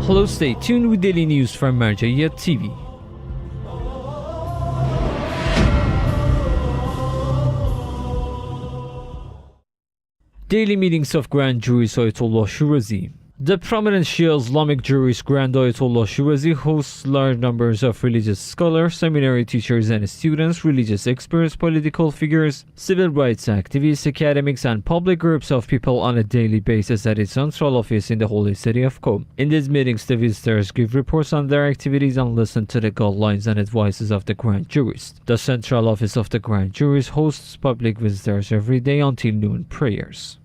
Hello, stay tuned with daily news from Marja'iyat TV. Daily meetings of Grand Jurist Ayatollah Shirazi. The prominent Shia Islamic jurist Grand Ayatollah Shirazi hosts large numbers of religious scholars, seminary teachers and students, religious experts, political figures, civil rights activists, academics and public groups of people on a daily basis at its central office in the holy city of Qom. In these meetings, the visitors give reports on their activities and listen to the guidelines and advices of the Grand Jurist. The central office of the Grand Jurist hosts public visitors every day until noon prayers.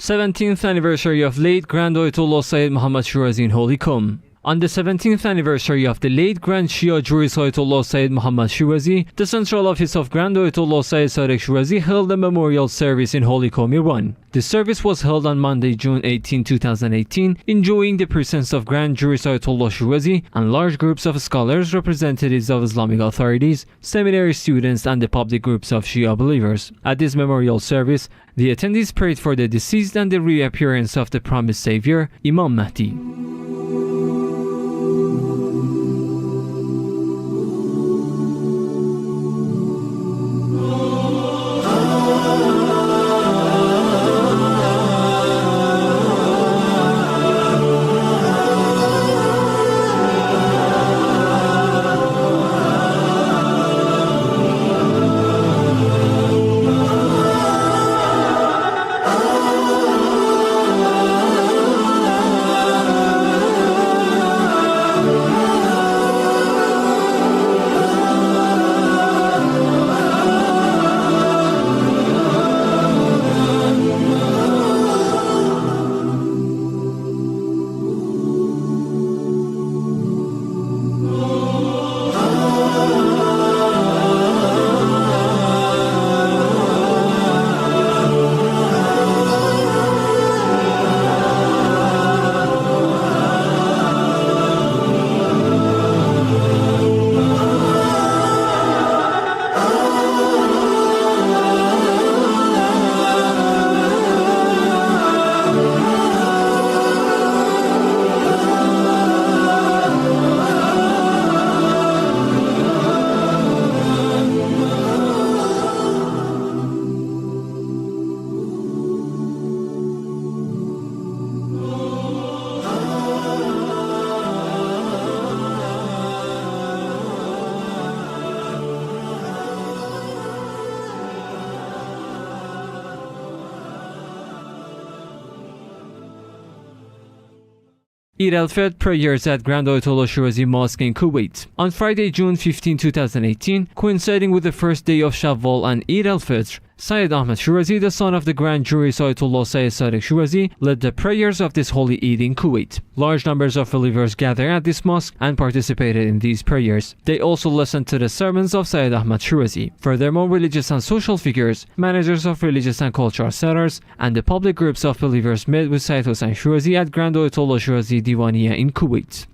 17th anniversary of late Grand Ayatollah Sayyid Muhammad Shirazi in Holy Qom. On the 17th anniversary of the late Grand Shia Jurist Ayatollah Sayyid Muhammad Shirazi, the central office of Grand Ayatollah Sayyid Sadiq Shirazi held a memorial service in Holy Qom, Iran. The service was held on Monday, June 18, 2018, enjoying the presence of Grand Jurist Ayatollah Shirazi and large groups of scholars, representatives of Islamic authorities, seminary students, and the public groups of Shia believers. At this memorial service, the attendees prayed for the deceased and the reappearance of the promised savior, Imam Mahdi. Eid al-Fitr prayers at Grand Ayatollah Shirazi Mosque in Kuwait. On Friday, June 15, 2018, coinciding with the first day of Shawal and Eid al-Fitr, Sayyid Ahmad Shirazi, the son of the Grand Jurist Ayatollah Sayyid Sadiq Shirazi, led the prayers of this holy Eid in Kuwait. Large numbers of believers gathered at this mosque and participated in these prayers. They also listened to the sermons of Sayyid Ahmad Shirazi. Furthermore, religious and social figures, managers of religious and cultural centers, and the public groups of believers met with Sayyid Hussein Shirazi at Grand Ayatollah Shirazi Diwaniyah in Kuwait.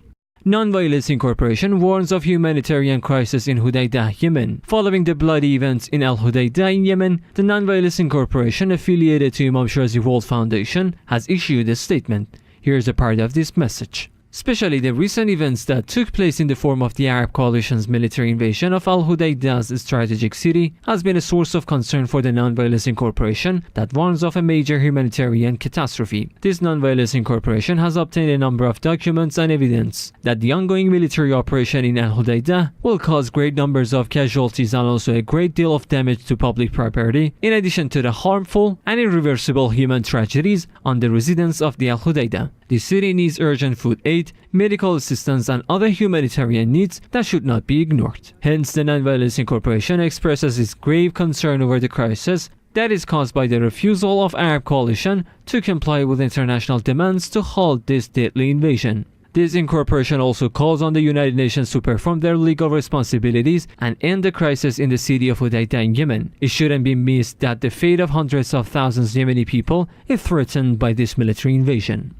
Nonviolence Incorporation warns of humanitarian crisis in Hudaydah, Yemen. Following the bloody events in Al-Hudaydah in Yemen, the Nonviolence Incorporation, affiliated to Imam Shirazi World Foundation, has issued a statement. Here's a part of this message. Especially the recent events that took place in the form of the Arab coalition's military invasion of Al-Hudaydah's strategic city has been a source of concern for the Nonviolence Incorporation that warns of a major humanitarian catastrophe. This Nonviolence Incorporation has obtained a number of documents and evidence that the ongoing military operation in Al-Hudaydah will cause great numbers of casualties and also a great deal of damage to public property, in addition to the harmful and irreversible human tragedies on the residents of the Al-Hudaydah. The city needs urgent food aid, medical assistance and other humanitarian needs that should not be ignored. Hence, the Nonviolence Incorporation expresses its grave concern over the crisis that is caused by the refusal of Arab coalition to comply with international demands to halt this deadly invasion. This incorporation also calls on the United Nations to perform their legal responsibilities and end the crisis in the city of Hudaydah in Yemen. It shouldn't be missed that the fate of hundreds of thousands of Yemeni people is threatened by this military invasion.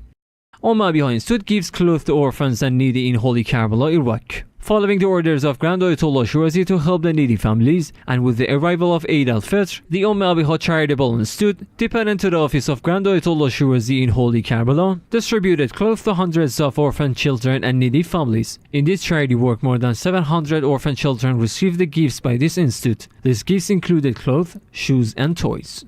Abiha Institute gives clothes to orphans and needy in Holy Karbala, Iraq. Following the orders of Grand Ayatollah Shirazi to help the needy families, and with the arrival of Eid al-Fitr, the Abiha Charitable Institute, dependent to the office of Grand Ayatollah Shirazi in Holy Karbala, distributed clothes to hundreds of orphan children and needy families. In this charity work, more than 700 orphan children received the gifts by this institute. These gifts included clothes, shoes, and toys.